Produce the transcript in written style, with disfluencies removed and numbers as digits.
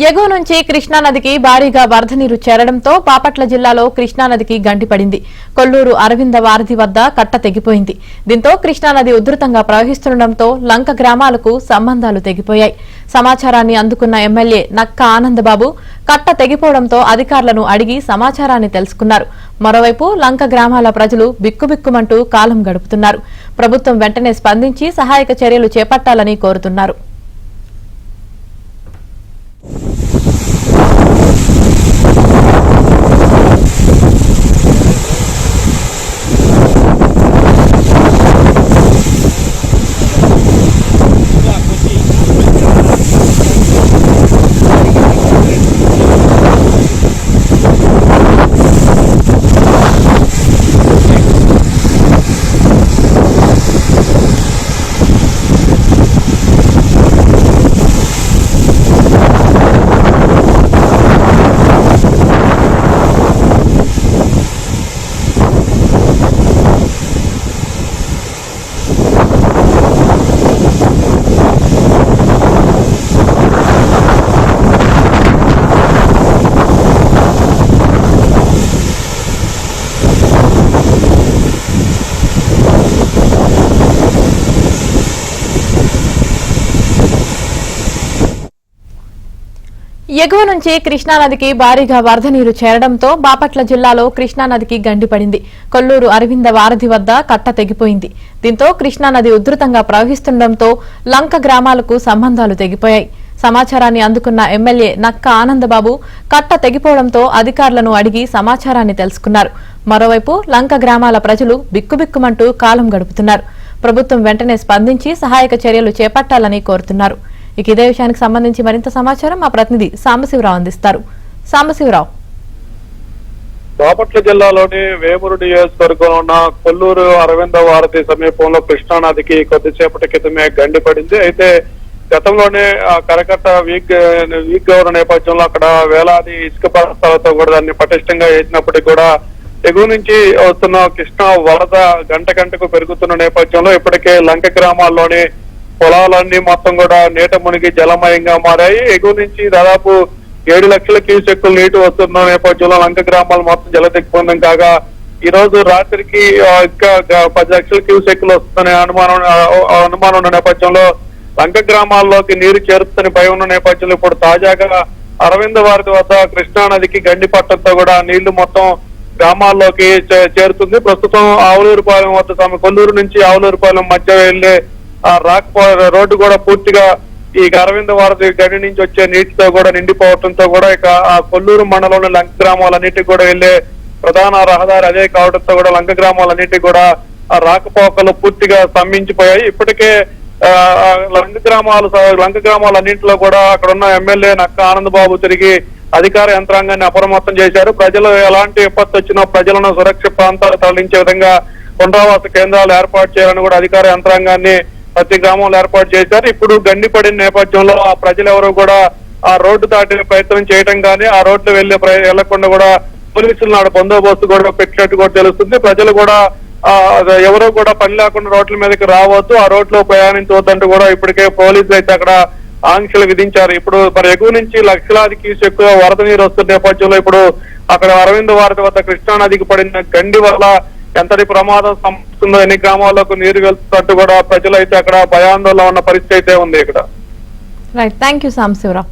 ఎగువ నుంచి కృష్ణానదికి భారీగా వరద నీరు చేరడంతో బాపట్ల జిల్లాలో కృష్ణానదికి గండిపడింది. కొల్లూరు అరవింద వారధి వద్ద కట్ట తెగిపోయింది. దీంతో కృష్ణానది ఉధృతంగా ప్రవహిస్తుండటంతో లంక గ్రామాలకు సంబంధాలు తెగిపోయాయి. సమాచారాన్ని అందుకున్న ఎమ్మెల్యే నక్క ఆనందబాబు కట్ట తెగిపోవడంతో అధికారులను అడిగి సమాచారాన్ని తెలుసుకున్నారు. మరోవైపు లంక గ్రామాల ప్రజలు బిక్కుబిక్కుమంటూ కాలం గడుపుతున్నారు. ప్రభుత్వం వెంటనే స్పందించి సహాయక చర్యలు చేపట్టాలని కోరుతున్నారు. ఎగువ నుంచి కృష్ణానదికి భారీగా వరద నీరు చేరడంతో బాపట్ల జిల్లాలో కృష్ణానదికి గండిపడింది. కొల్లూరు అరవింద వారధి వద్ద కట్ట తెగిపోయింది. దీంతో కృష్ణానది ఉధృతంగా ప్రవహిస్తుండటంతో లంక గ్రామాలకు సంబంధాలు తెగిపోయాయి. సమాచారాన్ని అందుకున్న ఎమ్మెల్యే నక్క ఆనందబాబు కట్ట తెగిపోవడంతో అధికారులను అడిగి సమాచారాన్ని తెలుసుకున్నారు. మరోవైపు లంక గ్రామాల ప్రజలు బిక్కుబిక్కుమంటూ కాలం గడుపుతున్నారు. ప్రభుత్వం వెంటనే స్పందించి సహాయక చర్యలు చేపట్టాలని కోరుతున్నారు. ఇక ఇదే విషయానికి సంబంధించి మరింత సమాచారం మా ప్రతినిధి సాంబశివరావు అందిస్తారు. సాంబశివరావు, బాపట్ల జిల్లాలోని వేమూరు నియోజకవర్గంలో ఉన్న కొల్లూరు అరవింద వారధి సమీపంలో కృష్ణానదికి కొద్దిసేపటి క్రితమే గండిపడింది. అయితే గతంలోనే కరకట్ట వీక్ ఉన్న నేపథ్యంలో అక్కడ వేలాది ఇసుక బస్తాలతో కూడా దాన్ని పటిష్టంగా వేసినప్పటికీ కూడా ఎగువ నుంచి వస్తున్న కృష్ణా వరద గంటకు పెరుగుతున్న నేపథ్యంలో ఇప్పటికే లంక గ్రామాల్లోని పొలాలన్నీ మొత్తం కూడా నీట మునిగి జలమయంగా మారాయి. ఎగువ నుంచి దాదాపు 7 లక్షల క్యూసెక్కుల నీటి వస్తున్న నేపథ్యంలో లంక గ్రామాలు మొత్తం జలదిగ్బంధం కాగా ఈ రోజు రాత్రికి ఇంకా 10 లక్షల క్యూసెక్కులు వస్తుందనే అనుమానం ఉన్న నేపథ్యంలో లంక గ్రామాల్లోకి నీరు చేరుతుందని భయం ఉన్న నేపథ్యంలో ఇప్పుడు తాజాగా అరవింద వారధి వద్ద కృష్ణానదికి గండి పట్టడంతో కూడా నీళ్లు మొత్తం గ్రామాల్లోకి చేరుతుంది. ప్రస్తుతం ఆవులూరుపాలెం వద్ద కొల్లూరు నుంచి ఆవులూరుపాలెం మధ్య వెళ్లే రోడ్డు కూడా పూర్తిగా ఈ అరవింద వారధి గడి నుంచి వచ్చే నీటితో కూడా నిండిపోవడంతో కూడా ఇక ఆ కొల్లూరు మండలంలోని లంక గ్రామాలన్నిటికీ కూడా వెళ్లే ప్రధాన రహదారి అదే కావడంతో కూడా లంక గ్రామాలన్నిటికీ కూడా ఆ రాకపోకలు పూర్తిగా స్తంభించిపోయాయి. ఇప్పటికే లంక గ్రామాలన్నింటిలో కూడా అక్కడ ఉన్న ఎమ్మెల్యే నక్క ఆనందబాబు తిరిగి అధికార యంత్రాంగాన్ని అప్రమత్తం చేశారు. ప్రజలు ఎలాంటి విపత్తు వచ్చినా ప్రజలను సురక్షిత ప్రాంతాలు తరలించే విధంగా పునరావాస కేంద్రాలు ఏర్పాటు చేయాలని కూడా అధికార యంత్రాంగాన్ని ప్రతి గ్రామంలో ఏర్పాటు చేశారు. ఇప్పుడు గండి పడిన నేపథ్యంలో ఆ ప్రజలు ఎవరు కూడా ఆ రోడ్డు దాటే ప్రయత్నం చేయడం కానీ ఆ రోడ్లు వెళ్లకుండా కూడా పోలీసులు నాడు బందోబస్తు కూడా పెట్టినట్టు కూడా తెలుస్తుంది. ప్రజలు కూడా ఎవరో కూడా పని లేకుండా రోడ్ల మీదకి రావద్దు, ఆ రోడ్లో ప్రయాణించవద్దంటూ కూడా ఇప్పటికే పోలీసులు అయితే అక్కడ ఆంక్షలు విధించారు. ఇప్పుడు మరి ఎగువ నుంచి లక్షలాది క్యూసెక్కువ వరద నీరు వస్తున్న నేపథ్యంలో ఇప్పుడు అక్కడ అరవింద వారధి వద్ద కృష్ణానదికి పడిన గండి వల్ల ఎంతటి ప్రమాదం సంభవిస్తుందో, ఎన్ని గ్రామాలకు నీరు వెళ్తున్నట్టు కూడా ప్రజలు అయితే అక్కడ భయాందోళన ఉన్న పరిస్థితి అయితే ఉంది ఇక్కడ. Right, thank you Sambasivarao.